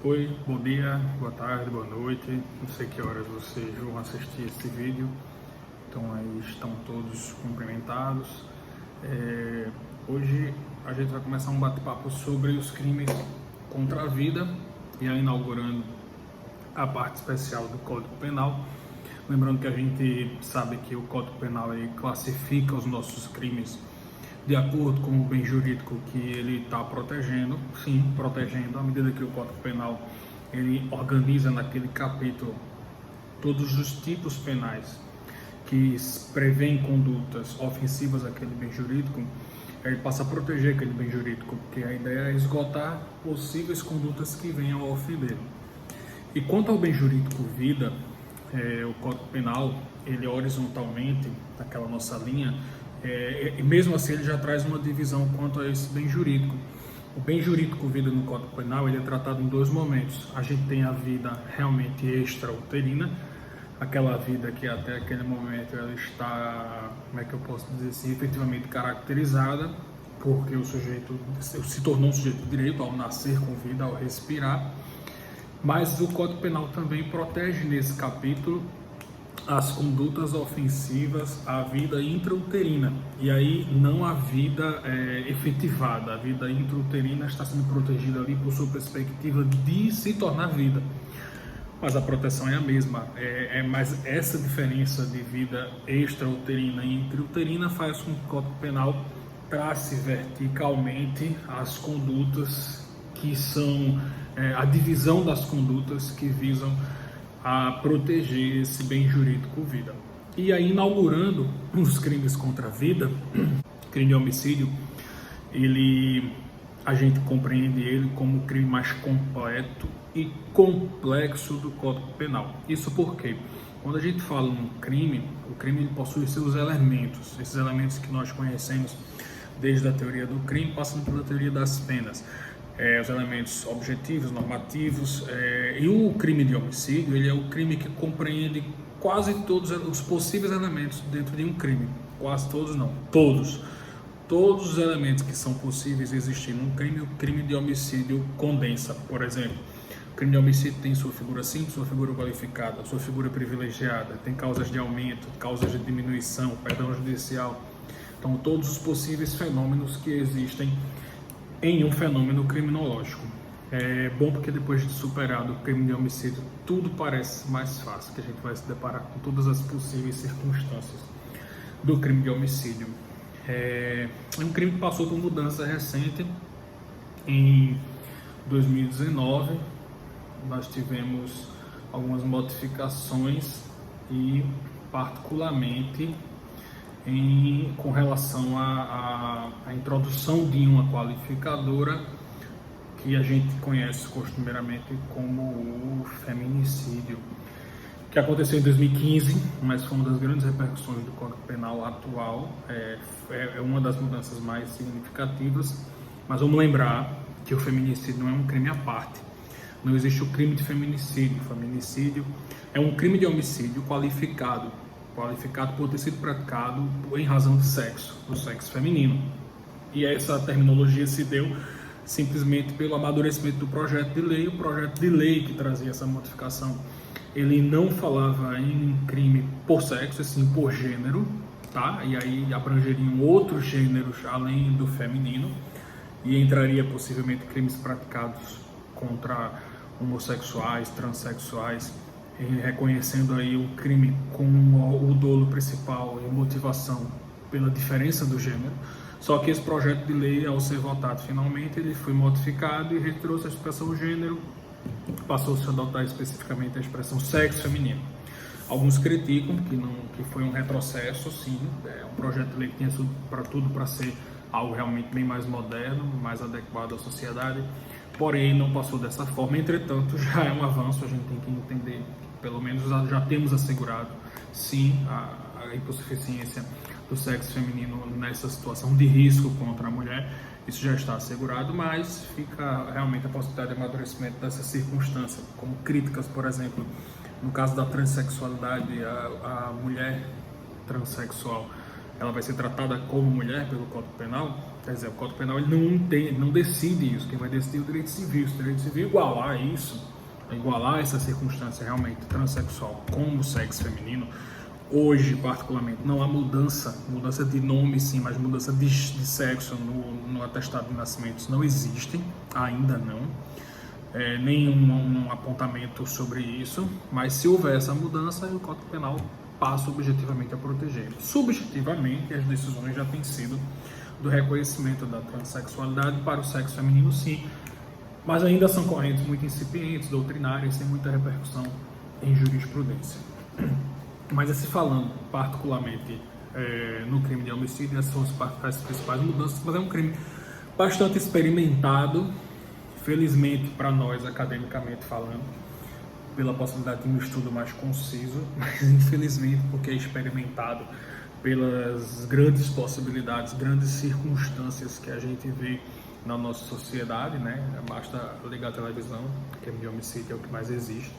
Oi, bom dia, boa tarde, boa noite. Não sei que horas vocês vão assistir esse vídeo. Então aí estão todos cumprimentados. Hoje a gente vai começar um bate-papo sobre os crimes contra a vida e aí inaugurando a parte especial do Código Penal. Lembrando que a gente sabe que o Código Penal aí classifica os nossos crimes de acordo com o bem jurídico que ele está protegendo, sim, protegendo, à medida que o Código Penal ele organiza naquele capítulo todos os tipos penais que prevêem condutas ofensivas àquele bem jurídico, ele passa a proteger aquele bem jurídico, porque a ideia é esgotar possíveis condutas que venham a ofender. E quanto ao bem jurídico vida, o Código Penal, ele horizontalmente, naquela nossa linha, e mesmo assim ele já traz uma divisão quanto a esse bem jurídico. O bem jurídico vida no Código Penal ele é tratado em dois momentos. A gente tem a vida realmente extrauterina, aquela vida que até aquele momento ela está, como é que eu posso dizer assim, efetivamente caracterizada, porque o sujeito se tornou um sujeito de direito ao nascer com vida, ao respirar. Mas o Código Penal também protege nesse capítulo as condutas ofensivas à vida intrauterina, e aí não a vida efetivada. A vida intrauterina está sendo protegida ali por sua perspectiva de se tornar vida, mas a proteção é a mesma. Mas essa diferença de vida extrauterina e intrauterina faz com que o Código Penal trace verticalmente as condutas que são a divisão das condutas que visam a proteger esse bem jurídico vida. E aí, inaugurando os crimes contra a vida, crime de homicídio, a gente compreende ele como o crime mais completo e complexo do Código Penal. Isso porque, quando a gente fala num crime, o crime ele possui seus elementos, esses elementos que nós conhecemos desde a teoria do crime, passando pela teoria das penas. Os elementos objetivos, normativos, e o crime de homicídio, ele é o crime que compreende quase todos os possíveis elementos dentro de um crime. Quase todos não, todos. Todos os elementos que são possíveis existir num crime, o crime de homicídio condensa. Por exemplo, o crime de homicídio tem sua figura simples, sua figura qualificada, sua figura privilegiada, tem causas de aumento, causas de diminuição, perdão judicial. Então, todos os possíveis fenômenos que existem em um fenômeno criminológico. É bom porque depois de superado o crime de homicídio, tudo parece mais fácil, que a gente vai se deparar com todas as possíveis circunstâncias do crime de homicídio. É um crime que passou por mudança recente. Em 2019, nós tivemos algumas modificações e particularmente com relação à introdução de uma qualificadora que a gente conhece costumeiramente como o feminicídio, que aconteceu em 2015, mas foi uma das grandes repercussões do Código Penal atual, é uma das mudanças mais significativas. Mas vamos lembrar que o feminicídio não é um crime à parte, não existe o crime de feminicídio. O feminicídio é um crime de homicídio qualificado por ter sido praticado em razão do sexo feminino. E essa terminologia se deu simplesmente pelo amadurecimento do projeto de lei. O projeto de lei que trazia essa modificação, ele não falava em crime por sexo, assim por gênero, tá? E aí abrangeriam outros gêneros além do feminino, e entraria possivelmente crimes praticados contra homossexuais, transexuais, reconhecendo aí o crime com o dolo principal e a motivação pela diferença do gênero. Só que esse projeto de lei, ao ser votado finalmente, ele foi modificado e retirou-se a expressão gênero, passou-se a adotar especificamente a expressão sexo feminino. Alguns criticam que foi um retrocesso, sim, um projeto de lei que tinha tudo para ser algo realmente bem mais moderno, mais adequado à sociedade, porém não passou dessa forma. Entretanto, já é um avanço. A gente tem que entender que pelo menos já temos assegurado, sim, a hipossuficiência do sexo feminino nessa situação de risco contra a mulher. Isso já está assegurado, mas fica realmente a possibilidade de amadurecimento dessa circunstância, como críticas, por exemplo, no caso da transexualidade, a mulher transexual, ela vai ser tratada como mulher pelo Código Penal. Quer dizer, o Código Penal ele não decide isso. Quem vai decidir é o direito civil. Se o direito civil igualar isso, igualar essa circunstância realmente transexual como o sexo feminino, hoje, particularmente, não há mudança de nome sim, mas mudança de sexo no atestado de nascimentos não existem, ainda não. Nenhum apontamento sobre isso, mas se houver essa mudança, o Código Penal passa objetivamente a proteger. Subjetivamente, as decisões já têm sido do reconhecimento da transexualidade para o sexo feminino, sim, mas ainda são correntes muito incipientes, doutrinárias, sem muita repercussão em jurisprudência. Mas se falando particularmente no crime de homicídio, essas são as principais mudanças, mas é um crime bastante experimentado, felizmente para nós, academicamente falando, pela possibilidade de um estudo mais conciso, mas infelizmente porque é experimentado pelas grandes possibilidades, grandes circunstâncias que a gente vê na nossa sociedade, né? Basta ligar a televisão, crime de homicídio é o que mais existe.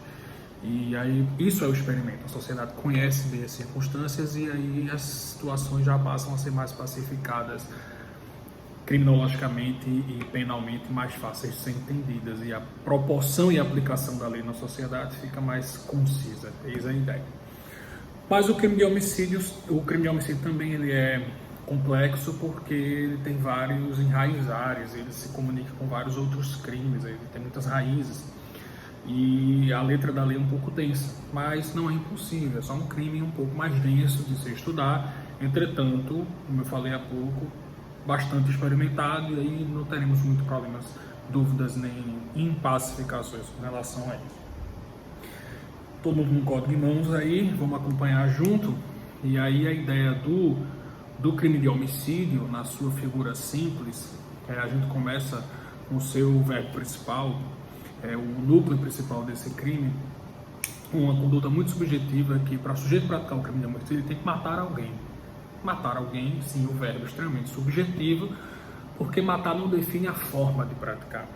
E aí, isso é o experimento. A sociedade conhece bem as circunstâncias e aí as situações já passam a ser mais pacificadas, criminologicamente e penalmente mais fáceis de ser entendidas. E a proporção e aplicação da lei na sociedade fica mais concisa. Eis a ideia. Mas o crime de homicídio também ele é complexo porque ele tem vários enraizares, ele se comunica com vários outros crimes, ele tem muitas raízes. E a letra da lei é um pouco densa, mas não é impossível, é só um crime um pouco mais denso de se estudar. Entretanto, como eu falei há pouco, bastante experimentado, e aí não teremos muitos problemas, dúvidas nem impacificações com relação a ele. Todo mundo com código em mãos aí, vamos acompanhar junto. E aí a ideia do crime de homicídio, na sua figura simples, a gente começa com o seu verbo principal, o núcleo principal desse crime, uma conduta muito subjetiva que, para o sujeito praticar o crime de homicídio, ele tem que matar alguém. Matar alguém, sim, o verbo é extremamente subjetivo, porque matar não define a forma de praticar.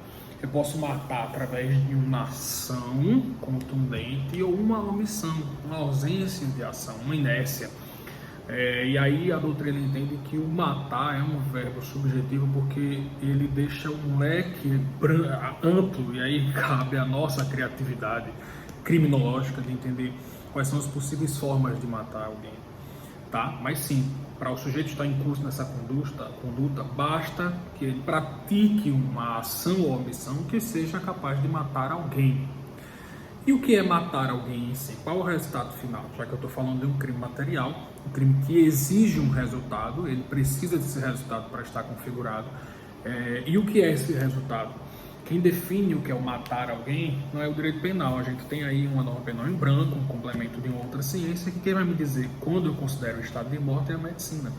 Eu posso matar através de uma ação contundente ou uma omissão, uma ausência de ação, uma inércia. E aí a doutrina entende que o matar é um verbo subjetivo porque ele deixa um leque amplo, e aí cabe a nossa criatividade criminológica de entender quais são as possíveis formas de matar alguém. Tá? Mas sim, para o sujeito estar em curso nessa conduta, basta que ele pratique uma ação ou omissão que seja capaz de matar alguém. E o que é matar alguém em si? Qual é o resultado final? Já que eu estou falando de um crime material, um crime que exige um resultado, ele precisa desse resultado para estar configurado. E o que é esse resultado? Quem define o que é o matar alguém não é o direito penal. A gente tem aí uma norma penal em branco, um complemento de uma outra ciência, que quem vai me dizer quando eu considero o estado de morte é a medicina.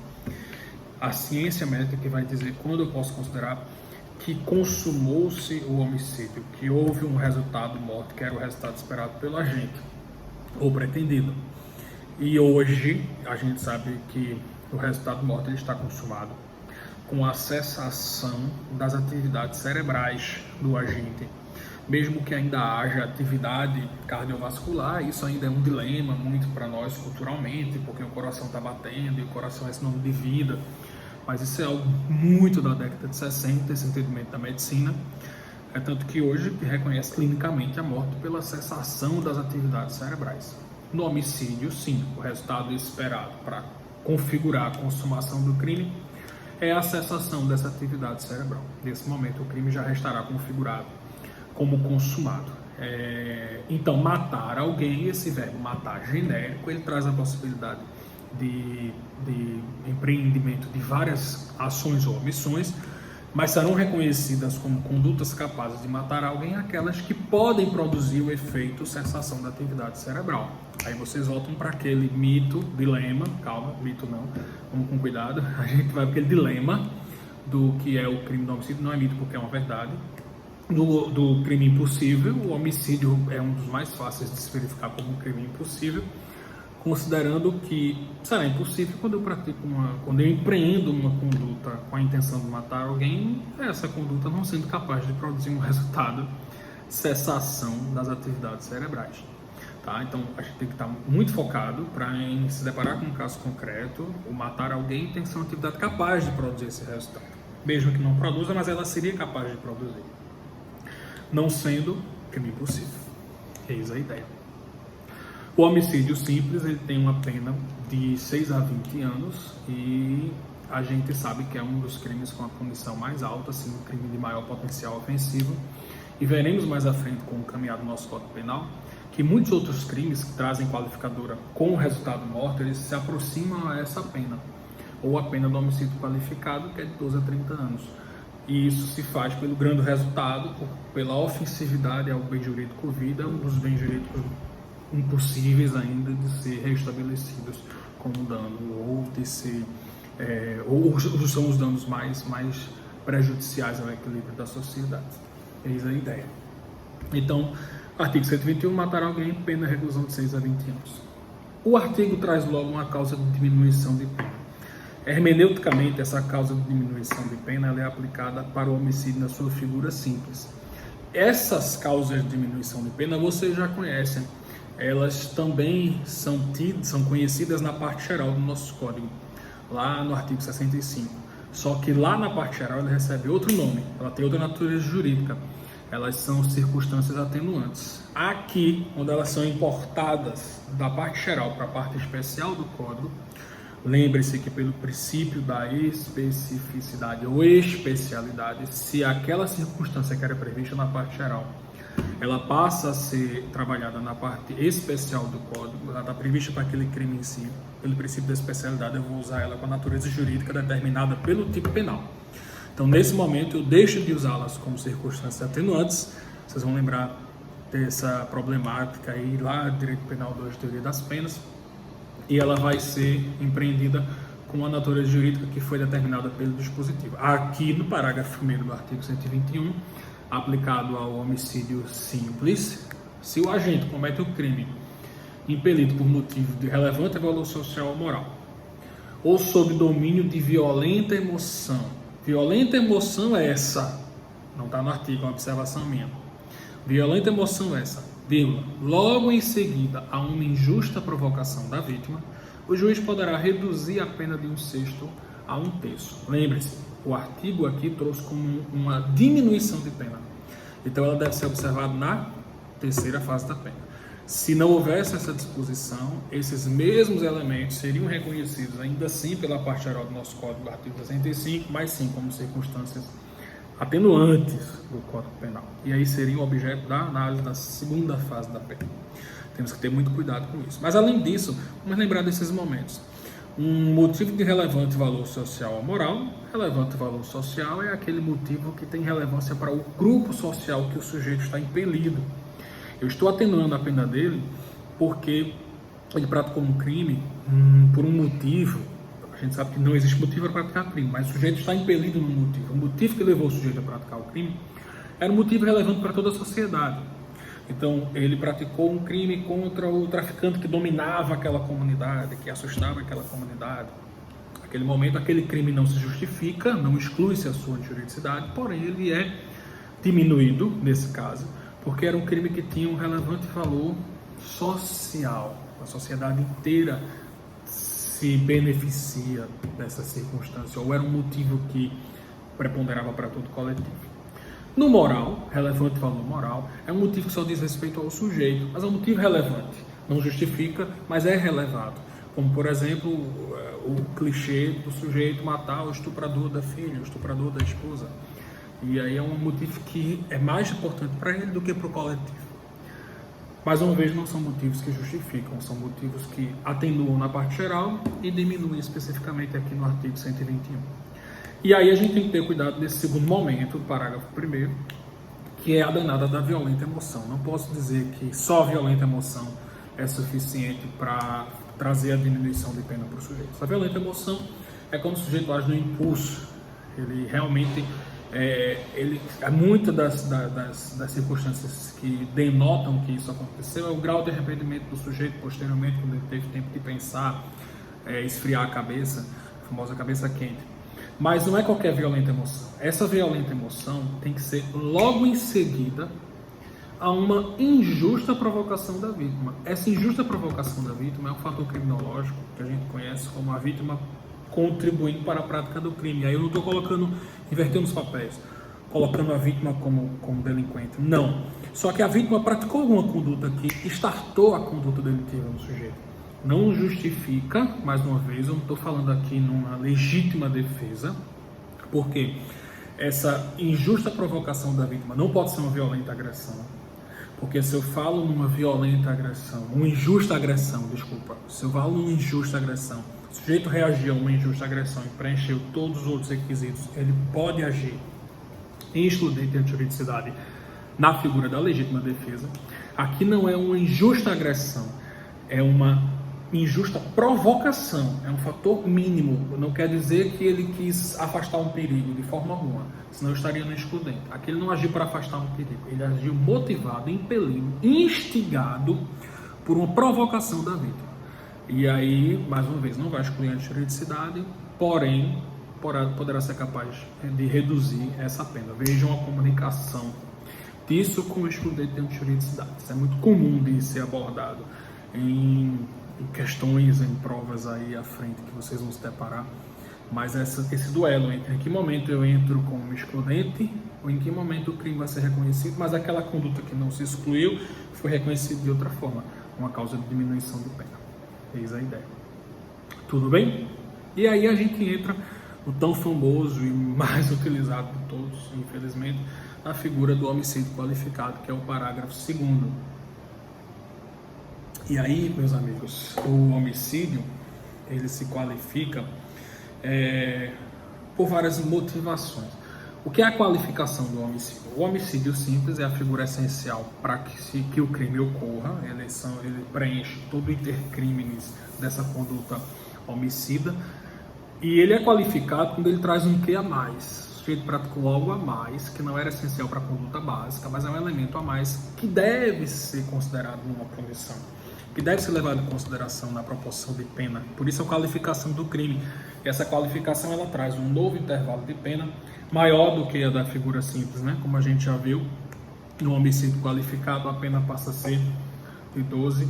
A ciência médica que vai dizer quando eu posso considerar que consumou-se o homicídio, que houve um resultado de morte, que era o resultado esperado pelo agente, ou pretendido. E hoje a gente sabe que o resultado de morte ele está consumado com a cessação das atividades cerebrais do agente. Mesmo que ainda haja atividade cardiovascular, isso ainda é um dilema muito para nós culturalmente, porque o coração está batendo e o coração é sinônimo de vida. Mas isso é algo muito da década de 60, esse entendimento da medicina. É tanto que hoje reconhece clinicamente a morte pela cessação das atividades cerebrais. No homicídio, sim, o resultado esperado para configurar a consumação do crime é a cessação dessa atividade cerebral. Nesse momento, o crime já restará configurado como consumado. Então, matar alguém, esse verbo matar genérico, ele traz a possibilidade de empreendimento de várias ações ou omissões, mas serão reconhecidas como condutas capazes de matar alguém aquelas que podem produzir o efeito cessação da atividade cerebral. Aí vocês voltam para aquele dilema, calma, mito não, vamos com cuidado, a gente vai para aquele dilema do que é o crime do homicídio, não é mito porque é uma verdade, do crime impossível. O homicídio é um dos mais fáceis de se verificar como um crime impossível, considerando que será impossível quando eu empreendo uma conduta com a intenção de matar alguém, essa conduta não sendo capaz de produzir um resultado de cessação das atividades cerebrais. Tá? Então a gente tem que estar muito focado para se deparar com um caso concreto, o matar alguém tem que ser uma atividade capaz de produzir esse resultado. mesmo que não produza, mas ela seria capaz de produzir, não sendo crime possível. Eis a ideia. O homicídio simples, ele tem uma pena de 6 a 20 anos e a gente sabe que é um dos crimes com a punição mais alta, assim, um crime de maior potencial ofensivo. E veremos mais à frente, com o caminhar do nosso Código Penal, que muitos outros crimes que trazem qualificadora com o resultado morte, eles se aproximam a essa pena, ou a pena do homicídio qualificado, que é de 12 a 30 anos. E isso se faz pelo grande resultado, pela ofensividade ao bem jurídico vida, um dos bens jurídicos impossíveis ainda de ser restabelecidos como dano, ou de ser, ou são os danos mais prejudiciais ao equilíbrio da sociedade. Eis a ideia. Então, artigo 121, matar alguém, pena reclusão de 6 a 20 anos. O artigo traz logo uma causa de diminuição de pena. Hermeneuticamente, essa causa de diminuição de pena ela é aplicada para o homicídio na sua figura simples. Essas causas de diminuição de pena vocês já conhecem. Elas também são conhecidas na parte geral do nosso código, lá no artigo 65. Só que lá na parte geral ela recebe outro nome, ela tem outra natureza jurídica. Elas são circunstâncias atenuantes. Aqui, quando elas são importadas da parte geral para a parte especial do código, lembre-se que pelo princípio da especificidade ou especialidade, se aquela circunstância que era prevista na parte geral, ela passa a ser trabalhada na parte especial do código, ela está prevista para aquele crime em si, pelo princípio da especialidade, eu vou usar ela com a natureza jurídica determinada pelo tipo penal. Então, nesse momento, eu deixo de usá-las como circunstâncias atenuantes. Vocês vão lembrar dessa problemática aí lá, Direito Penal 2, Teoria das Penas, e ela vai ser empreendida com a natureza jurídica que foi determinada pelo dispositivo. Aqui no parágrafo 1º do artigo 121, aplicado ao homicídio simples, se o agente comete o crime impelido por motivo de relevante valor social ou moral, ou sob domínio de violenta emoção. Violenta emoção é essa, não está no artigo, é uma observação minha. Violenta emoção é essa, vírgula, logo em seguida a uma injusta provocação da vítima, o juiz poderá reduzir a pena de 1/6 a 1/3. Lembre-se, o artigo aqui trouxe como uma diminuição de pena. Então ela deve ser observada na terceira fase da pena. Se não houvesse essa disposição, esses mesmos elementos seriam reconhecidos ainda assim pela parte geral do nosso Código, artigo 65, mas sim como circunstâncias atenuantes do Código Penal. E aí seriam objeto da análise da segunda fase da pena. Temos que ter muito cuidado com isso. Mas além disso, vamos lembrar desses momentos. Um motivo de relevante valor social ou moral. Relevante valor social é aquele motivo que tem relevância para o grupo social que o sujeito está impelido. Eu estou atenuando a pena dele porque ele praticou um crime por um motivo. A gente sabe que não existe motivo para praticar crime, mas o sujeito está impelido no motivo. O motivo que levou o sujeito a praticar o crime era um motivo relevante para toda a sociedade. Então, ele praticou um crime contra o traficante que dominava aquela comunidade, que assustava aquela comunidade. Naquele momento, aquele crime não se justifica, não exclui-se a sua juridicidade, porém ele é diminuído, nesse caso, porque era um crime que tinha um relevante valor social. A sociedade inteira se beneficia dessa circunstância, ou era um motivo que preponderava para todo o coletivo. No moral, relevante valor moral, é um motivo que só diz respeito ao sujeito, mas é um motivo relevante. Não justifica, mas é relevado. Como, por exemplo, o clichê do sujeito matar o estuprador da filha, o estuprador da esposa. E aí é um motivo que é mais importante para ele do que para o coletivo. Mais uma vez, não são motivos que justificam, são motivos que atenuam na parte geral e diminuem especificamente aqui no artigo 121. E aí a gente tem que ter cuidado nesse segundo momento, do parágrafo 1º, que é a danada da violenta emoção. Não posso dizer que só a violenta emoção é suficiente para trazer a diminuição de pena para o sujeito. A violenta emoção é quando o sujeito age no impulso. Ele realmente... muitas das circunstâncias que denotam que isso aconteceu é o grau de arrependimento do sujeito posteriormente, quando ele teve tempo de pensar, esfriar a cabeça, a famosa cabeça quente. Mas não é qualquer violenta emoção. Essa violenta emoção tem que ser logo em seguida a uma injusta provocação da vítima. Essa injusta provocação da vítima é um fator criminológico que a gente conhece como a vítima contribuindo para a prática do crime. Aí eu não estou invertendo os papéis, colocando a vítima como delinquente. Não. Só que a vítima praticou alguma conduta que startou a conduta delitiva no sujeito. Não justifica, mais uma vez, eu não estou falando aqui numa legítima defesa, porque essa injusta provocação da vítima não pode ser uma violenta agressão. Porque se eu falo numa violenta agressão, uma injusta agressão, desculpa, se eu falo numa injusta agressão, o sujeito reagiu a uma injusta agressão e preencheu todos os outros requisitos, ele pode agir em excludente de antijuridicidade na figura da legítima defesa. Aqui não é uma injusta agressão, é uma injusta provocação, é um fator mínimo. Não quer dizer que ele quis afastar um perigo de forma alguma, senão eu estaria no excludente. Aqui ele não agiu para afastar um perigo, ele agiu motivado, impelido, instigado por uma provocação da vítima. E aí, mais uma vez, não vai excluir a antijuridicidade, porém poderá ser capaz de reduzir essa pena. Vejam a comunicação disso com o excludente de antijuridicidade. Isso é muito comum de ser abordado em questões, em provas aí à frente que vocês vão se deparar. Mas esse duelo entre em que momento eu entro como excludente ou em que momento o crime vai ser reconhecido, mas aquela conduta que não se excluiu foi reconhecida de outra forma, uma causa de diminuição de pena. Eis a ideia. Tudo bem? E aí a gente entra no tão famoso e mais utilizado de todos, infelizmente, na figura do homicídio qualificado, que é o parágrafo 2º. E aí, meus amigos, o homicídio, ele se qualifica por várias motivações. O que é a qualificação do homicídio? O homicídio simples é a figura essencial para que o crime ocorra. Ele preenche todo o intercrimes dessa conduta homicida. E ele é qualificado quando ele traz um quê a mais. O sujeito praticou algo a mais, que não era essencial para a conduta básica, mas é um elemento a mais que deve ser considerado numa punição, que deve ser levado em consideração na proporção de pena. Por isso a qualificação do crime. E essa qualificação ela traz um novo intervalo de pena maior do que a da figura simples, né? Como a gente já viu, no homicídio qualificado a pena passa a ser de 12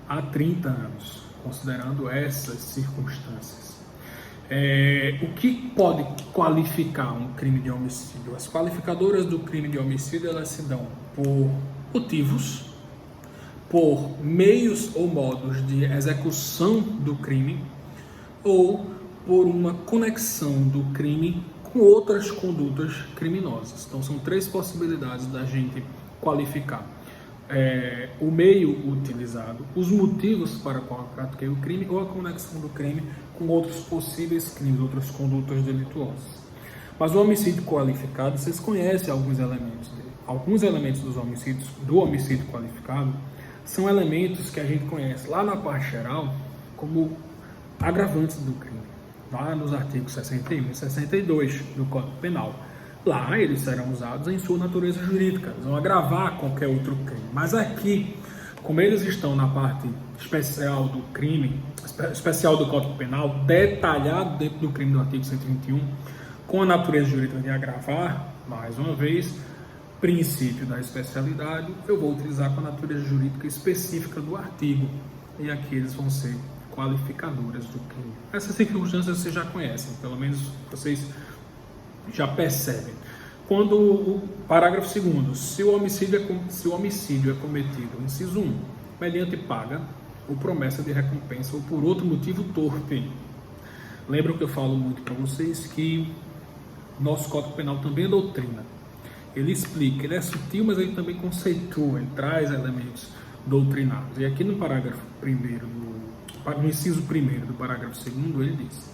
a 30 anos, considerando essas circunstâncias. O que pode qualificar um crime de homicídio? As qualificadoras do crime de homicídio elas se dão por motivos, por meios ou modos de execução do crime ou por uma conexão do crime com outras condutas criminosas. Então são 3 possibilidades da gente qualificar o meio utilizado, os motivos para qual eu pratiquei o crime ou a conexão do crime com outros possíveis crimes, outras condutas delituosas. Mas o homicídio qualificado, vocês conhecem alguns elementos dele. Alguns elementos do homicídio qualificado são elementos que a gente conhece lá na parte geral como agravantes do crime, lá nos artigos 61 e 62 do Código Penal. Lá eles serão usados em sua natureza jurídica, eles vão agravar qualquer outro crime. Mas aqui, como eles estão na parte especial do crime, especial do Código Penal, detalhado dentro do crime do artigo 121, com a natureza jurídica de agravar, mais uma vez, princípio da especialidade, eu vou utilizar com a natureza jurídica específica do artigo. E aqui eles vão ser qualificadoras do crime. Essas circunstâncias vocês já conhecem, pelo menos vocês já percebem. Quando o parágrafo 2º, se o homicídio é cometido, inciso 1, mediante paga ou promessa de recompensa ou por outro motivo torpe. Lembram que eu falo muito para vocês que nosso Código Penal também é doutrina. Ele explica, ele é sutil, mas ele também conceitua, ele traz elementos doutrinários. E aqui no parágrafo 1º, no inciso 1º do parágrafo 2º, ele diz: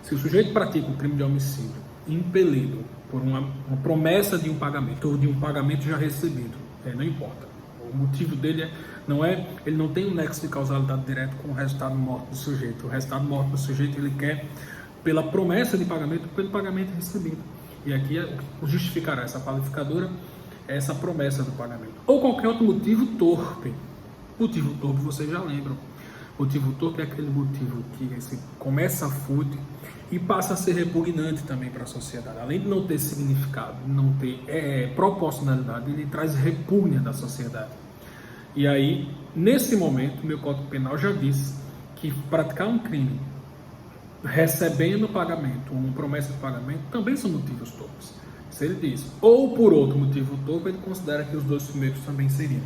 se o sujeito pratica um crime de homicídio impelido por uma promessa de um pagamento ou de um pagamento já recebido, não importa. O motivo dele ele não tem um nexo de causalidade direto com o resultado morto do sujeito. O resultado morto do sujeito ele quer pela promessa de pagamento, pelo pagamento recebido. E aqui justificará essa qualificadora, essa promessa do pagamento. Ou qualquer outro motivo torpe. Motivo torpe vocês já lembram. Motivo torpe é aquele motivo que começa fútil e passa a ser repugnante também para a sociedade. Além de não ter significado, não ter proporcionalidade, ele traz repugna da sociedade. E aí, nesse momento, o meu Código Penal já diz que praticar um crime recebendo pagamento, uma promessa de pagamento, também são motivos torpes. Se ele diz, ou por outro motivo torpe, ele considera que os dois primeiros também seriam.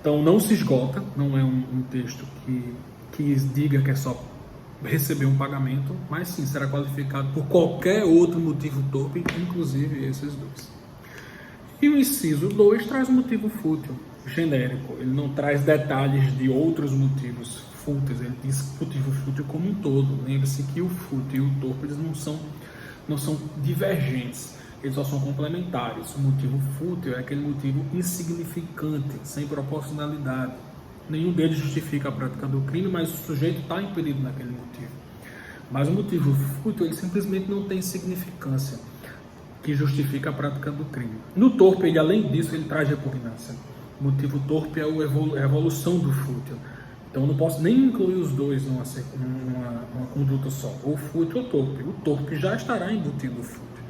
Então não se esgota, não é um texto que diga que é só receber um pagamento, mas sim será qualificado por qualquer outro motivo torpe, inclusive esses dois. E o inciso 2 traz um motivo fútil, genérico. Ele não traz detalhes de outros motivos fúteis, ele diz motivo fútil como um todo. Lembre-se que o fútil e o torpe eles não são divergentes, eles só são complementares. O motivo fútil é aquele motivo insignificante, sem proporcionalidade. Nenhum deles justifica a prática do crime, mas o sujeito está impedido naquele motivo. Mas o motivo fútil ele simplesmente não tem significância que justifica a prática do crime. No torpe, ele, além disso, ele traz repugnância. O motivo torpe é a evolução do fútil. Então, eu não posso nem incluir os dois numa conduta só, ou fútil ou torpe. O torpe já estará embutido no fútil,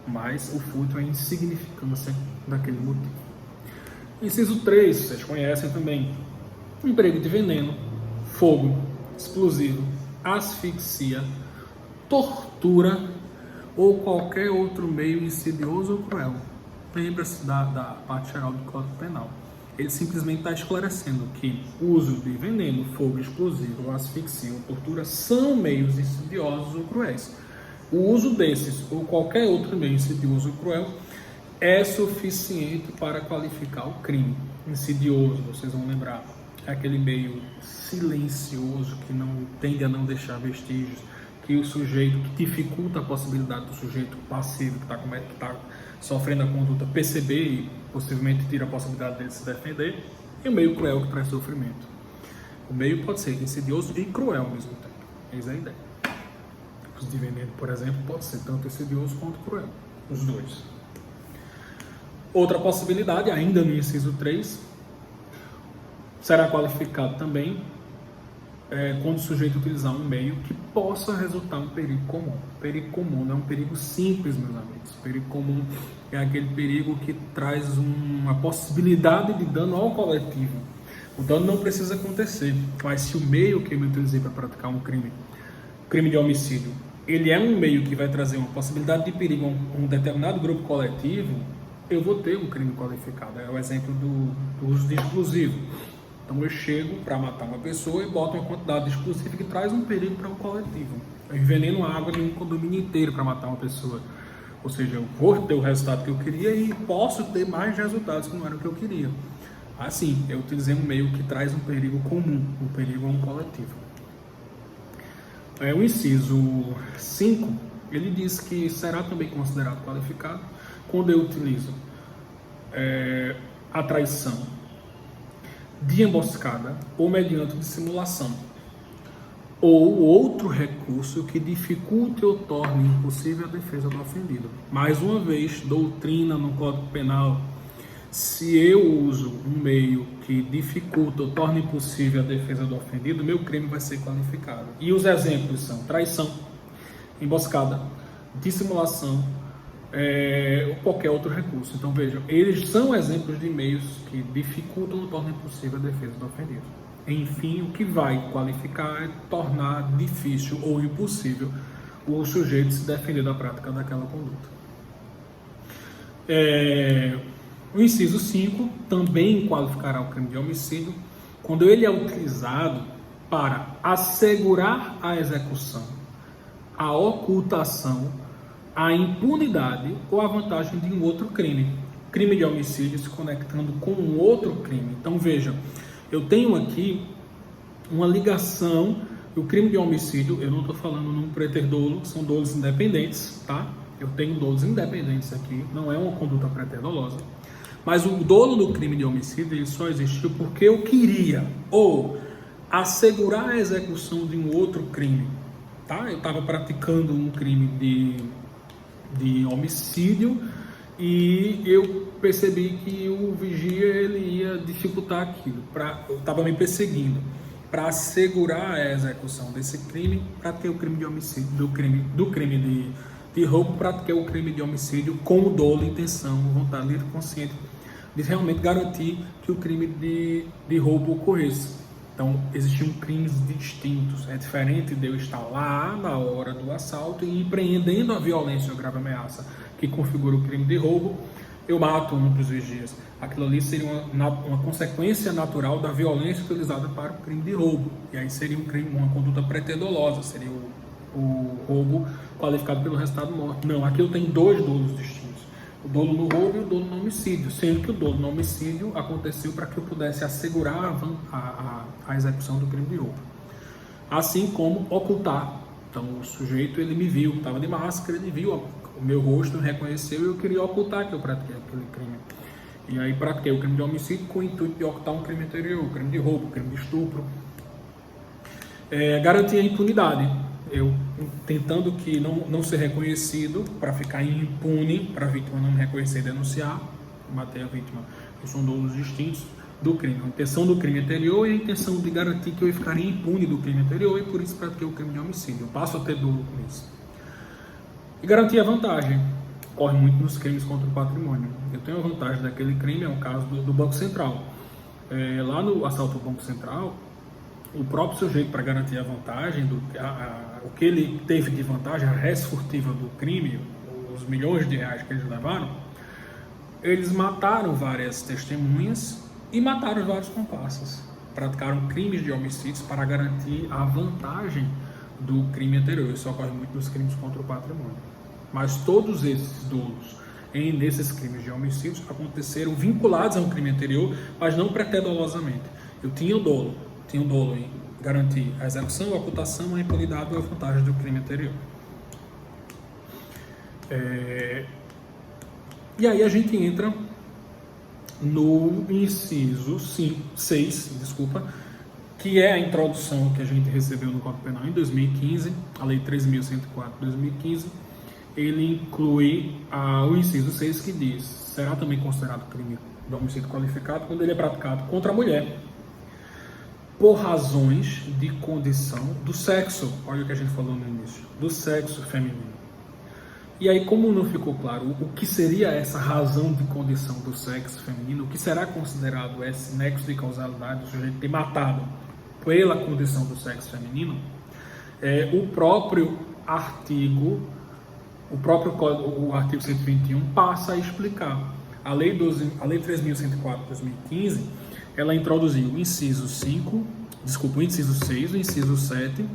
mas o fútil é a insignificância daquele motivo. Inciso 3, vocês conhecem também. Emprego de veneno, fogo, explosivo, asfixia, tortura ou qualquer outro meio insidioso ou cruel. Lembra-se da parte geral do Código Penal. Ele simplesmente está esclarecendo que o uso de veneno, fogo, explosivo, asfixia ou tortura são meios insidiosos ou cruéis. O uso desses ou qualquer outro meio insidioso ou cruel é suficiente para qualificar o crime. Insidioso, vocês vão lembrar, é aquele meio silencioso que não tende a não deixar vestígios, que o sujeito, que dificulta a possibilidade do sujeito passivo que está sofrendo a conduta perceber e possivelmente tira a possibilidade dele se defender, e o meio cruel que traz sofrimento. O meio pode ser insidioso e cruel ao mesmo tempo. Eis a ideia. Os de veneno, por exemplo, pode ser tanto insidioso quanto cruel. Os dois. Outra possibilidade, ainda no inciso 3, será qualificado também quando o sujeito utilizar um meio que possa resultar um perigo comum. Perigo comum não é um perigo simples, meus amigos. Perigo comum é aquele perigo que traz uma possibilidade de dano ao coletivo. O dano não precisa acontecer, mas se o meio que eu utilizei para praticar um crime de homicídio, ele é um meio que vai trazer uma possibilidade de perigo a um determinado grupo coletivo, eu vou ter um crime qualificado. É o exemplo do uso de explosivo. Então eu chego para matar uma pessoa e boto uma quantidade de explosivo que traz um perigo para o coletivo. Eu enveneno a água de um condomínio inteiro para matar uma pessoa. Ou seja, eu vou ter o resultado que eu queria e posso ter mais resultados que não eram o que eu queria. Assim, eu utilizei um meio que traz um perigo comum, um perigo a um coletivo. O inciso 5, ele diz que será também considerado qualificado quando eu utilizo a traição de emboscada ou mediante dissimulação, ou outro recurso que dificulte ou torne impossível a defesa do ofendido. Mais uma vez, doutrina no Código Penal, se eu uso um meio que dificulta ou torna impossível a defesa do ofendido, meu crime vai ser qualificado. E os exemplos são traição, emboscada, dissimulação, ou qualquer outro recurso. Então vejam, eles são exemplos de meios que dificultam ou tornam impossível a defesa do ofendido. Enfim, o que vai qualificar é tornar difícil ou impossível o sujeito se defender da prática daquela conduta. O inciso 5 também qualificará o crime de homicídio quando ele é utilizado para assegurar a execução, a ocultação, a impunidade ou a vantagem de um outro crime. Crime de homicídio se conectando com um outro crime. Então vejam, eu tenho aqui uma ligação. O crime de homicídio, eu não estou falando num preterdolo, são dolos independentes, tá? Eu tenho dolos independentes aqui, não é uma conduta preterdolosa. Mas o dolo do crime de homicídio ele só existiu porque eu queria ou assegurar a execução de um outro crime, tá? Eu estava praticando um crime de homicídio e eu percebi que o vigia ele ia dificultar aquilo, estava me perseguindo. Para assegurar a execução desse crime, pratiquei o crime de homicídio, do crime de roubo, pratiquei o crime de homicídio com o dolo, intenção, vontade livre, consciente de realmente garantir que o crime de roubo ocorresse. Então, existiam crimes distintos. É diferente de eu estar lá na hora do assalto e empreendendo a violência ou grave ameaça que configura o crime de roubo. Eu mato um dos vigias. Aquilo ali seria uma consequência natural da violência utilizada para o crime de roubo. E aí seria um crime, uma conduta preterdolosa, seria o roubo qualificado pelo resultado morte. Não, aqui eu tenho dois dolos distintos. O dolo no roubo e o dolo no homicídio, sendo que o dolo no homicídio aconteceu para que eu pudesse assegurar a execução do crime de roubo. Assim como ocultar. Então o sujeito, ele me viu, estava de máscara, ele viu o meu rosto, me reconheceu e eu queria ocultar que eu pratiquei aquele crime. E aí pratiquei o crime de homicídio com o intuito de ocultar um crime anterior, o crime de roubo, o crime de estupro. Garantir a impunidade. Eu tentando que não ser reconhecido, para ficar impune, para a vítima não me reconhecer e denunciar, matei a vítima. Que são dolos distintos do crime. A intenção do crime anterior e a intenção de garantir que eu ficaria impune do crime anterior e por isso pratiquei o crime de homicídio. Eu passo a ter dolo com isso. E garantir a vantagem. Ocorre muito nos crimes contra o patrimônio. Eu tenho a vantagem daquele crime, é o caso do Banco Central. Lá no assalto ao Banco Central, o próprio sujeito, para garantir a vantagem, o que ele teve de vantagem, a res furtiva do crime, os milhões de reais que eles levaram, eles mataram várias testemunhas e mataram vários comparsas. Praticaram crimes de homicídios para garantir a vantagem do crime anterior. Isso ocorre muito nos crimes contra o patrimônio. Mas todos esses dolos nesses crimes de homicídios aconteceram vinculados a um crime anterior, mas não preterdolosamente. Eu tinha o dolo em garantir a execução, a ocultação, a impunidade ou a vantagem do crime anterior. E aí a gente entra no inciso 6, que é a introdução que a gente recebeu no Código Penal em 2015, a Lei 13.104 de 2015. Ele inclui o inciso 6, que diz: será também considerado crime de homicídio qualificado quando ele é praticado contra a mulher por razões de condição do sexo. Olha o que a gente falou no início, do sexo feminino. E aí, como não ficou claro o que seria essa razão de condição do sexo feminino, o que será considerado esse nexo de causalidade do sujeito ter matado pela condição do sexo feminino, o próprio artigo 121 passa a explicar. A Lei 13.104 de 2015, ela introduziu o inciso 6, o inciso 7,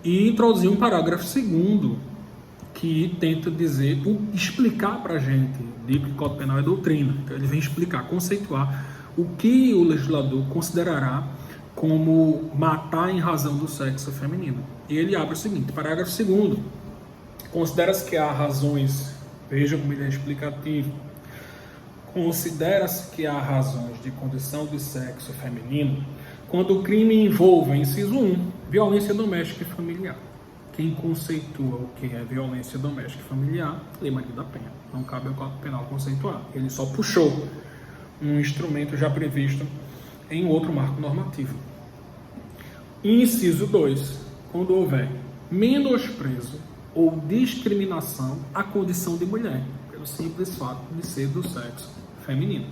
e introduziu um parágrafo 2º que tenta explicar para a gente que o Código Penal é doutrina. Então ele vem explicar, conceituar o que o legislador considerará como matar em razão do sexo feminino. E ele abre o seguinte, parágrafo 2º: considera-se que há razões, veja como ele é explicativo, considera-se que há razões de condição de sexo feminino quando o crime envolva, inciso 1, violência doméstica e familiar. Quem conceitua o que é violência doméstica e familiar, Lei Maria da Penha. Não cabe ao Código Penal conceituar. Ele só puxou um instrumento já previsto em outro marco normativo. Inciso 2, quando houver menosprezo ou discriminação à condição de mulher, pelo simples fato de ser do sexo feminino.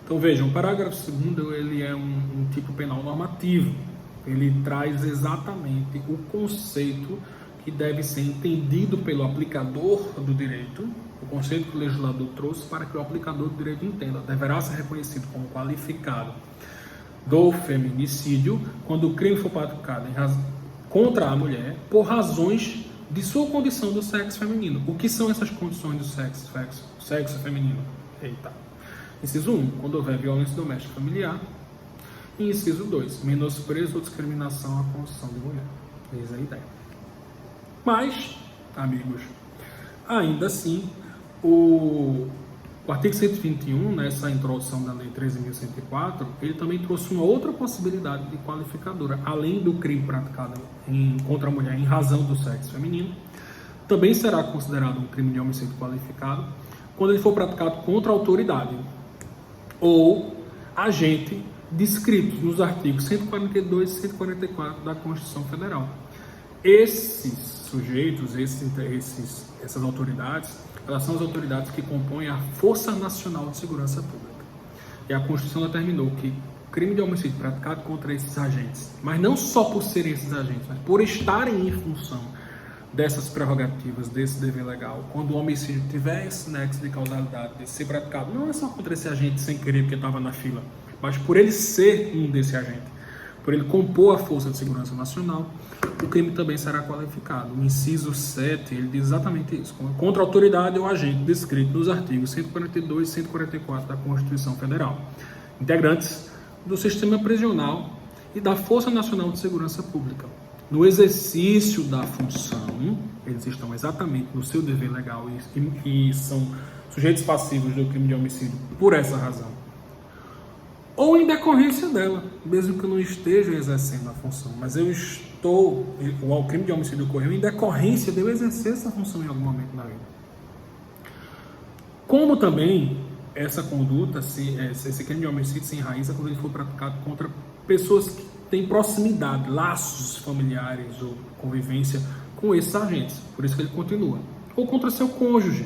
Então vejam, o parágrafo 2º, ele é um tipo penal normativo. Ele traz exatamente o conceito que deve ser entendido pelo aplicador do direito, o conceito que o legislador trouxe para que o aplicador do direito entenda. Deverá ser reconhecido como qualificado do feminicídio quando o crime for praticado contra a mulher por razões de sua condição do sexo feminino. O que são essas condições do sexo feminino? Inciso 1, quando houver violência doméstica familiar. E inciso 2, menosprezo ou discriminação à condição de mulher. Eis a ideia. Mas, amigos, ainda assim, o artigo 121, nessa introdução da Lei 13.104, ele também trouxe uma outra possibilidade de qualificadora. Além do crime praticado contra a mulher em razão do sexo feminino, também será considerado um crime de homicídio qualificado quando ele for praticado contra a autoridade ou agente descritos nos artigos 142 e 144 da Constituição Federal. Esses sujeitos, essas autoridades, elas são as autoridades que compõem a Força Nacional de Segurança Pública. E a Constituição determinou que crime de homicídio praticado contra esses agentes, mas não só por serem esses agentes, mas por estarem em função dessas prerrogativas, desse dever legal, quando o homicídio tiver esse nexo de causalidade de ser praticado, não é só contra esse agente sem querer porque estava na fila, mas por ele ser um desse agente, por ele compor a Força de Segurança Nacional, o crime também será qualificado. O inciso 7, ele diz exatamente isso, contra a autoridade ou agente descrito nos artigos 142 e 144 da Constituição Federal, integrantes do sistema prisional e da Força Nacional de Segurança Pública. No exercício da função, eles estão exatamente no seu dever legal e são sujeitos passivos do crime de homicídio por essa razão. Ou em decorrência dela, mesmo que eu não esteja exercendo a função, mas o crime de homicídio ocorreu em decorrência de eu exercer essa função em algum momento da vida. Como também essa conduta, esse crime de homicídio se enraiza quando ele for praticado contra pessoas que têm proximidade, laços familiares ou convivência com esses agentes. Por isso que ele continua. Ou contra seu cônjuge,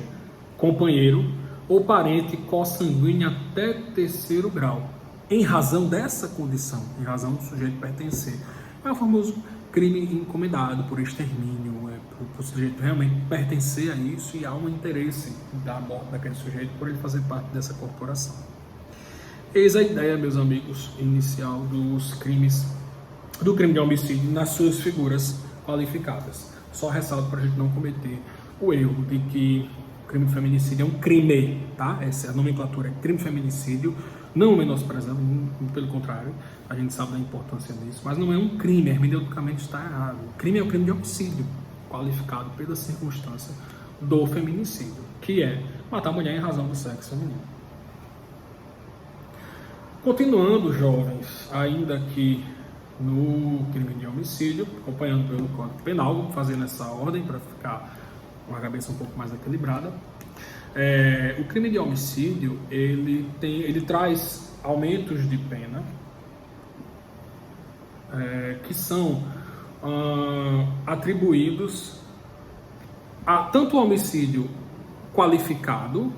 companheiro ou parente consanguíneo até terceiro grau, em razão dessa condição, em razão do sujeito pertencer. É o famoso crime encomendado por extermínio, por o sujeito realmente pertencer a isso e há um interesse da morte daquele sujeito por ele fazer parte dessa corporação. Eis a ideia, meus amigos, inicial do crime de homicídio nas suas figuras qualificadas. Só ressalto para a gente não cometer o erro de que o crime de feminicídio é um crime, tá? Essa é a nomenclatura, é crime de feminicídio, não menosprezando, pelo contrário, a gente sabe da importância disso, mas não é um crime, hermeneuticamente está errado. O crime é o crime de homicídio, qualificado pela circunstância do feminicídio, que é matar a mulher em razão do sexo feminino. Continuando, jovens, ainda aqui no crime de homicídio, acompanhando pelo Código Penal, vamos fazer nessa ordem para ficar com a cabeça um pouco mais equilibrada. O crime de homicídio, ele traz aumentos de pena que são atribuídos a tanto o homicídio qualificado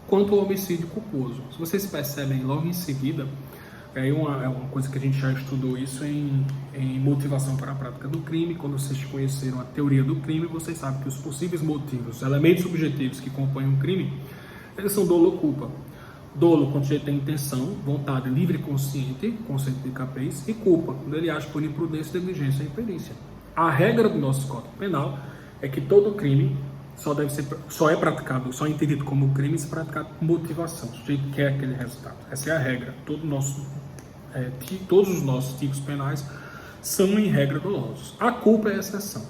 quanto o homicídio culposo. Se vocês percebem logo em seguida, é uma coisa que a gente já estudou isso em motivação para a prática do crime. Quando vocês conheceram a teoria do crime, vocês sabem que os possíveis motivos, os elementos subjetivos que compõem um crime, eles são dolo ou culpa. Dolo, quando ele tem intenção, vontade livre e consciente, conceito de capês, e culpa, quando ele age por imprudência, negligência e imperícia. A regra do nosso Código Penal é que todo crime só é entendido como crime se praticado com motivação. O sujeito quer aquele resultado. Essa é a regra. Todos os nossos tipos penais são, em regra, dolosos. A culpa é a exceção.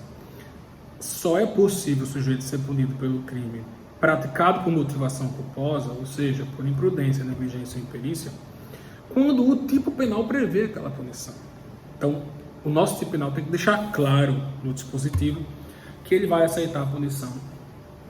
Só é possível o sujeito ser punido pelo crime praticado com motivação culposa, ou seja, por imprudência, negligência ou imperícia, quando o tipo penal prevê aquela punição. Então, o nosso tipo penal tem que deixar claro no dispositivo que ele vai aceitar a punição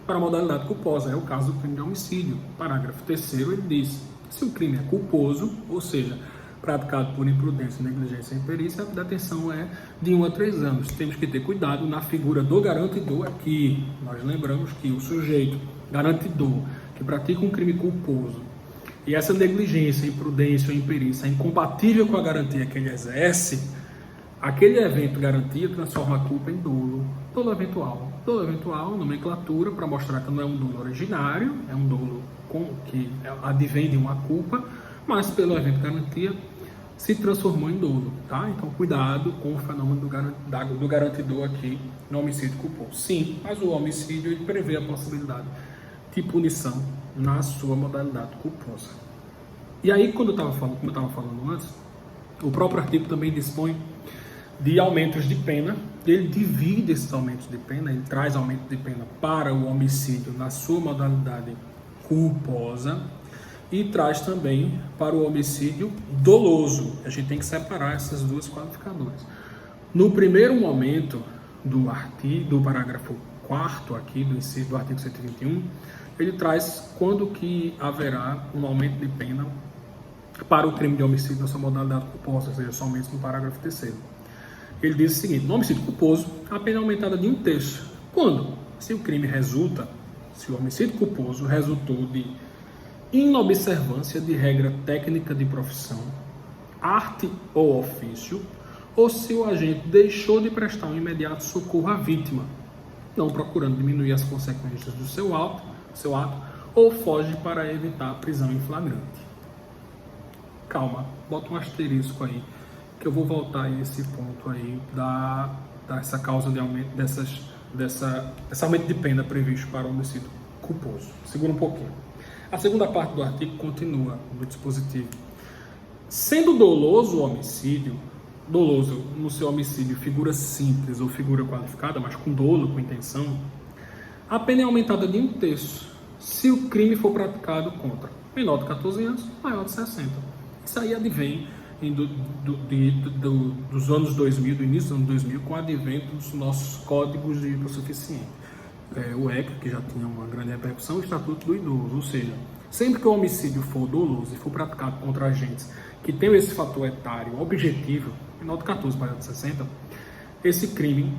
para a modalidade culposa. É o caso do crime de homicídio. Parágrafo 3º, ele diz: se o crime é culposo, ou seja, praticado por imprudência, negligência e imperícia, a detenção é de 1 a 3 anos. Temos que ter cuidado na figura do garantidor aqui. Nós lembramos que o sujeito garantidor que pratica um crime culposo e essa negligência, imprudência ou imperícia é incompatível com a garantia que ele exerce, aquele evento garantia transforma a culpa em dolo. Dolo eventual. Dolo eventual, nomenclatura, para mostrar que não é um dolo originário, é um dolo que advém de uma culpa, mas pelo evento garantia se transformou em dolo, tá? Então cuidado com o fenômeno do garantidor aqui no homicídio culposo. Sim, mas o homicídio ele prevê a possibilidade de punição na sua modalidade culposa. E aí, como eu estava falando antes, o próprio artigo também dispõe de aumentos de pena. Ele divide esses aumentos de pena, ele traz aumento de pena para o homicídio na sua modalidade culposa e traz também para o homicídio doloso. A gente tem que separar essas duas qualificadoras. No primeiro momento do parágrafo 4º aqui do artigo 121, ele traz quando que haverá um aumento de pena para o crime de homicídio na sua modalidade culposa, ou seja, somente no parágrafo 3º. Ele diz o seguinte: no homicídio culposo, a pena é aumentada de 1/3. Quando? Se o homicídio culposo resultou de inobservância de regra técnica de profissão, arte ou ofício, ou se o agente deixou de prestar um imediato socorro à vítima, não procurando diminuir as consequências do seu ato, ou foge para evitar a prisão em flagrante. Calma, bota um asterisco aí, que eu vou voltar a esse ponto aí dessa causa de aumento, desse aumento de pena previsto para o homicídio culposo. Segura um pouquinho. A segunda parte do artigo continua no dispositivo. Sendo doloso o homicídio, doloso no seu homicídio figura simples ou figura qualificada, mas com dolo, com intenção, a pena é aumentada de 1/3 se o crime for praticado contra menor de 14 anos, maior de 60. Isso aí advém dos anos 2000, do início dos anos 2000, com o advento dos nossos códigos de hipossuficiente. O ECA, que já tinha uma grande repercussão, o Estatuto do Idoso, ou seja, sempre que o homicídio for doloso e for praticado contra agentes que tenham esse fator etário objetivo, menor de 14 para de 60, esse crime,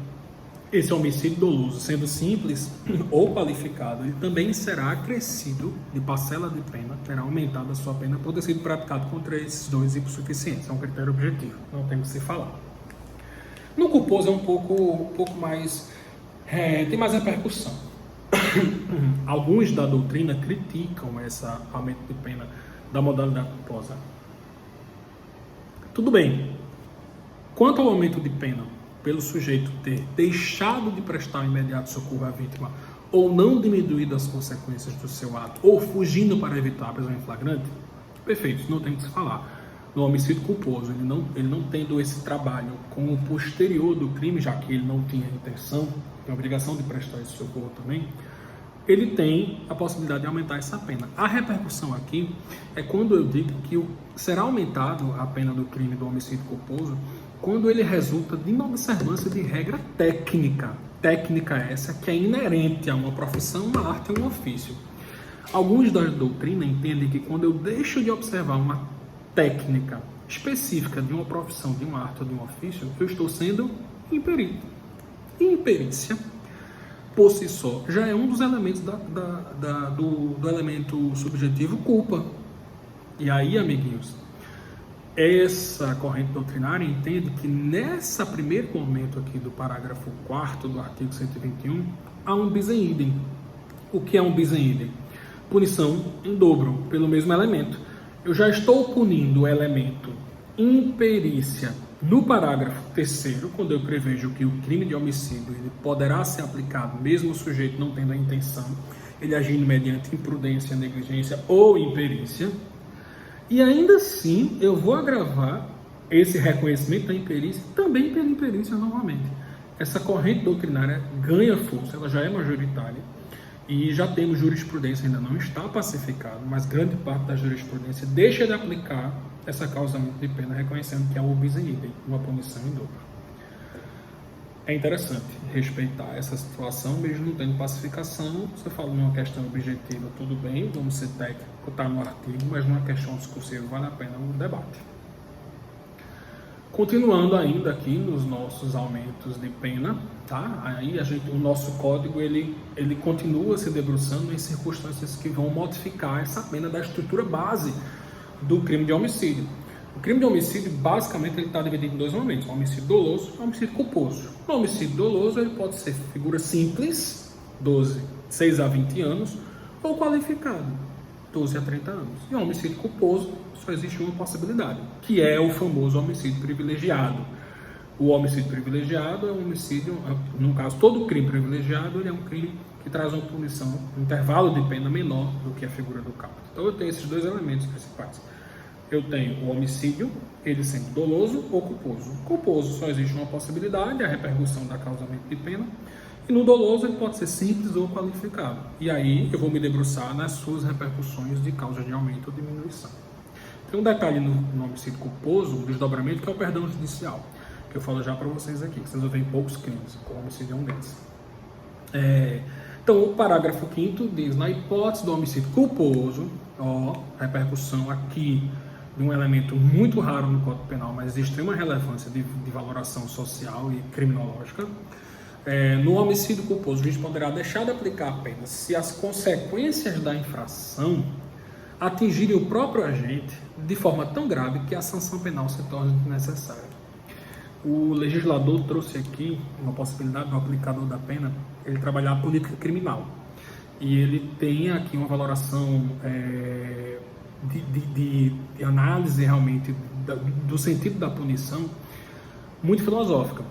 esse homicídio doloso, sendo simples ou qualificado, ele também será acrescido de parcela de pena, terá aumentado a sua pena por ter sido praticado contra esses dois hipossuficientes. É um critério objetivo, não tem que se falar. No culposo é um pouco mais... tem mais repercussão. Alguns da doutrina criticam esse aumento de pena da modalidade culposa. Tudo bem. Quanto ao aumento de pena pelo sujeito ter deixado de prestar imediato socorro à vítima ou não diminuído as consequências do seu ato ou fugindo para evitar a prisão em flagrante, perfeito, não tem que se falar. No homicídio culposo, ele não tendo esse trabalho com o posterior do crime, já que ele não tinha intenção, tem a obrigação de prestar esse socorro também, ele tem a possibilidade de aumentar essa pena. A repercussão aqui é quando eu digo que será aumentado a pena do crime do homicídio culposo quando ele resulta de inobservância de regra técnica. Técnica essa que é inerente a uma profissão, uma arte ou um ofício. Alguns da doutrina entendem que quando eu deixo de observar uma técnica específica de uma profissão, de uma arte ou de um ofício, eu estou sendo imperito. E imperícia, por si só, já é um dos elementos do elemento subjetivo culpa. E aí, amiguinhos, essa corrente doutrinária entende que nesse primeiro momento aqui do parágrafo 4º do artigo 121, há um bis in idem. O que é um bis in idem? Punição em dobro, pelo mesmo elemento. Eu já estou punindo o elemento imperícia no parágrafo 3º, quando eu prevejo que o crime de homicídio ele poderá ser aplicado mesmo o sujeito não tendo a intenção, ele agindo mediante imprudência, negligência ou imperícia. E ainda assim, eu vou agravar esse reconhecimento da imperícia também pela imperícia novamente. Essa corrente doutrinária ganha força, ela já é majoritária e já temos jurisprudência, ainda não está pacificado, mas grande parte da jurisprudência deixa de aplicar essa causamento de pena, reconhecendo que é o bis in idem, uma punição em dobro. É interessante respeitar essa situação, mesmo não tendo pacificação. Você fala numa questão objetiva, tudo bem, vamos ser técnico, está no artigo, mas numa questão discursiva vale a pena o debate. Continuando ainda aqui nos nossos aumentos de pena, tá? Aí o nosso código ele continua se debruçando em circunstâncias que vão modificar essa pena da estrutura base do crime de homicídio. O crime de homicídio, basicamente, ele está dividido em dois momentos: o homicídio doloso e o homicídio culposo. O homicídio doloso ele pode ser figura simples, 6 a 20 anos, ou qualificado, 12 a 30 anos. E o homicídio culposo, só existe uma possibilidade, que é o famoso homicídio privilegiado. O homicídio privilegiado é um homicídio, no caso, todo crime privilegiado, ele é um crime que traz uma punição, um intervalo de pena menor do que a figura do caput. Então eu tenho esses dois elementos principais. Eu tenho o homicídio, ele sendo doloso ou culposo. Culposo só existe uma possibilidade, a repercussão da causamento de pena. E no doloso ele pode ser simples ou qualificado. E aí eu vou me debruçar nas suas repercussões de causa de aumento ou diminuição. Tem um detalhe no homicídio culposo, um desdobramento, que é o perdão judicial, que eu falo já para vocês aqui, que vocês vão ver em poucos crimes, o homicídio é um deles. Então o parágrafo 5º diz: na hipótese do homicídio culposo, repercussão aqui de um elemento muito raro no Código Penal, mas de extrema relevância de valoração social e criminológica. No homicídio culposo, o juiz poderá deixar de aplicar a pena se as consequências da infração atingirem o próprio agente de forma tão grave que a sanção penal se torne necessária. O legislador trouxe aqui uma possibilidade do aplicador da pena, ele trabalhar a política criminal. E ele tem aqui uma valoração de análise realmente do sentido da punição muito filosófica.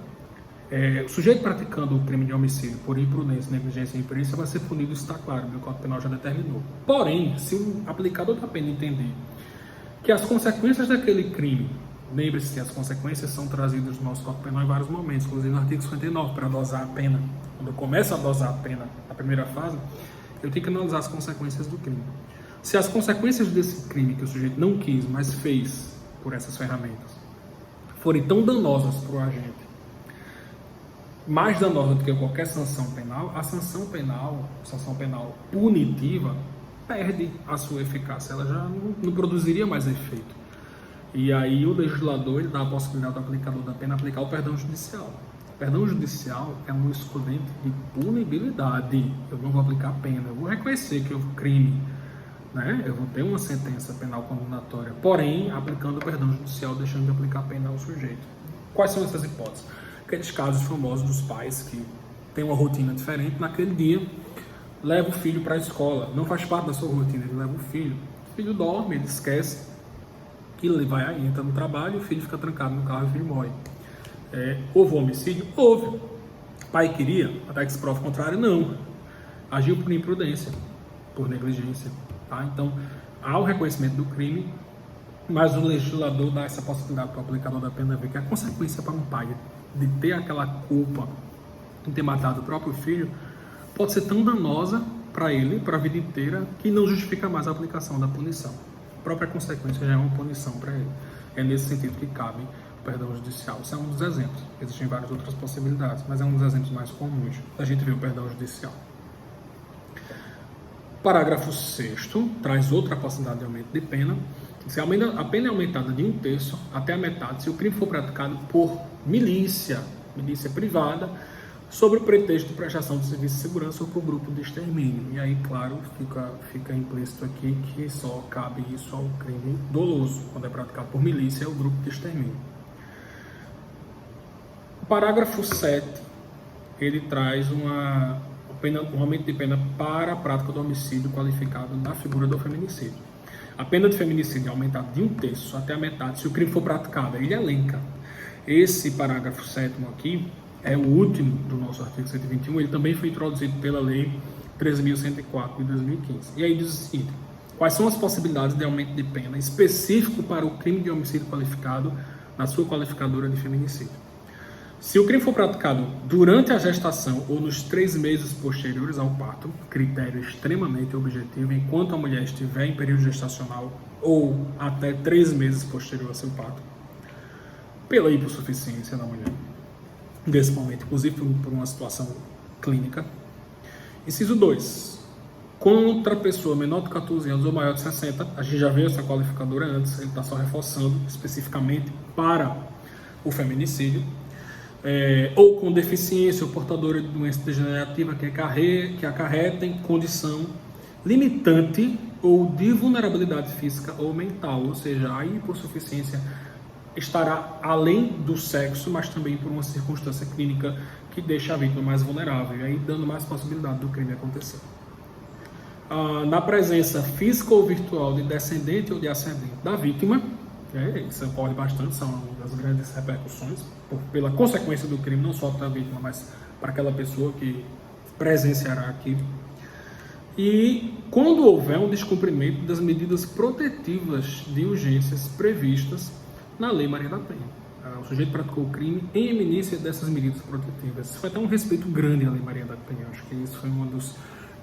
O sujeito praticando o crime de homicídio por imprudência, negligência e imperícia vai ser punido, isso está claro, o Código Penal já determinou. Porém, se o aplicador da pena entender que as consequências daquele crime, lembre-se que as consequências são trazidas no nosso Código Penal em vários momentos, inclusive no artigo 59, para dosar a pena. Quando eu começo a dosar a pena na primeira fase, eu tenho que analisar as consequências do crime. Se as consequências desse crime que o sujeito não quis, mas fez por essas ferramentas, forem tão danosas para o agente, mais danosa do que qualquer sanção penal, a sanção penal punitiva, perde a sua eficácia, ela já não produziria mais efeito. E aí o legislador ele dá a possibilidade do aplicador da pena aplicar o perdão judicial. O perdão judicial é um excludente de punibilidade. Eu não vou aplicar pena, eu vou reconhecer que houve crime, né? Eu vou ter uma sentença penal condenatória, porém, aplicando o perdão judicial, deixando de aplicar pena ao sujeito. Quais são essas hipóteses? Aqueles casos famosos dos pais que têm uma rotina diferente, naquele dia leva o filho para a escola, não faz parte da sua rotina, ele leva o filho dorme, ele esquece que ele vai aí, entra no trabalho, o filho fica trancado no carro e o filho morre. Houve homicídio? Houve. O pai queria, até que se prova o contrário, não. Agiu por imprudência, por negligência. Tá? Então, há o reconhecimento do crime, mas o legislador dá essa possibilidade para o aplicador da pena ver que a consequência para um pai de ter aquela culpa de ter matado o próprio filho pode ser tão danosa para ele, para a vida inteira, que não justifica mais a aplicação da punição. A própria consequência já é uma punição para ele. É nesse sentido que cabe o perdão judicial. Isso é um dos exemplos. Existem várias outras possibilidades, mas é um dos exemplos mais comuns da gente ver o perdão judicial. Parágrafo 6º traz outra possibilidade de aumento de pena. Se a pena é aumentada de 1/3 até a metade se o crime for praticado por milícia privada, sob o pretexto de prestação de serviço de segurança ou por grupo de extermínio. E aí, claro, fica implícito aqui que só cabe isso ao crime doloso, quando é praticado por milícia ou grupo de extermínio. O parágrafo 7, ele traz um aumento de pena para a prática do homicídio qualificado na figura do feminicídio. A pena de feminicídio é aumentada de 1/3 até a metade se o crime for praticado. Ele elenca. Esse parágrafo 7º aqui é o último do nosso artigo 121. Ele também foi introduzido pela Lei 13.104 de 2015. E aí diz o seguinte: quais são as possibilidades de aumento de pena específico para o crime de homicídio qualificado na sua qualificadora de feminicídio? Se o crime for praticado durante a gestação ou nos 3 meses posteriores ao parto, critério extremamente objetivo, enquanto a mulher estiver em período gestacional ou até 3 meses posterior ao seu parto, pela hipossuficiência da mulher, nesse momento, inclusive por uma situação clínica. Inciso 2. Contra pessoa menor de 14 anos ou maior de 60, a gente já viu essa qualificadora antes, ele está só reforçando especificamente para o feminicídio. Ou com deficiência ou portadora de doença degenerativa que acarretem condição limitante ou de vulnerabilidade física ou mental, ou seja, a hipossuficiência estará além do sexo, mas também por uma circunstância clínica que deixa a vítima mais vulnerável, e aí dando mais possibilidade do crime acontecer. Na presença física ou virtual de descendente ou de ascendente da vítima, isso ocorre bastante, são as grandes repercussões, pela consequência do crime, não só para a vítima, mas para aquela pessoa que presenciará aquilo. E quando houver um descumprimento das medidas protetivas de urgências previstas na Lei Maria da Penha. O sujeito praticou o crime em eminência dessas medidas protetivas. Isso foi até um respeito grande à Lei Maria da Penha. Acho que isso foi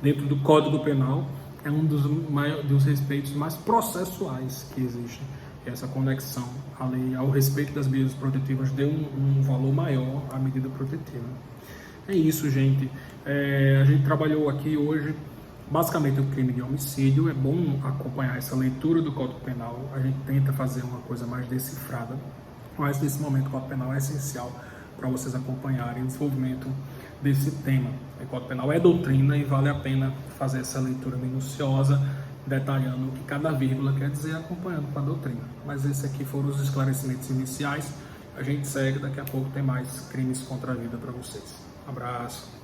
dentro do Código Penal, é um dos respeitos mais processuais que existem. Essa conexão ao respeito das medidas protetivas deu um valor maior à medida protetiva. É isso, gente. A gente trabalhou aqui hoje basicamente o crime de homicídio. É bom acompanhar essa leitura do Código Penal. A gente tenta fazer uma coisa mais decifrada, mas nesse momento o Código Penal é essencial para vocês acompanharem o desenvolvimento desse tema. O Código Penal é doutrina e vale a pena fazer essa leitura minuciosa detalhando o que cada vírgula quer dizer, acompanhando com a doutrina. Mas esses aqui foram os esclarecimentos iniciais. A gente segue, daqui a pouco tem mais crimes contra a vida para vocês. Abraço.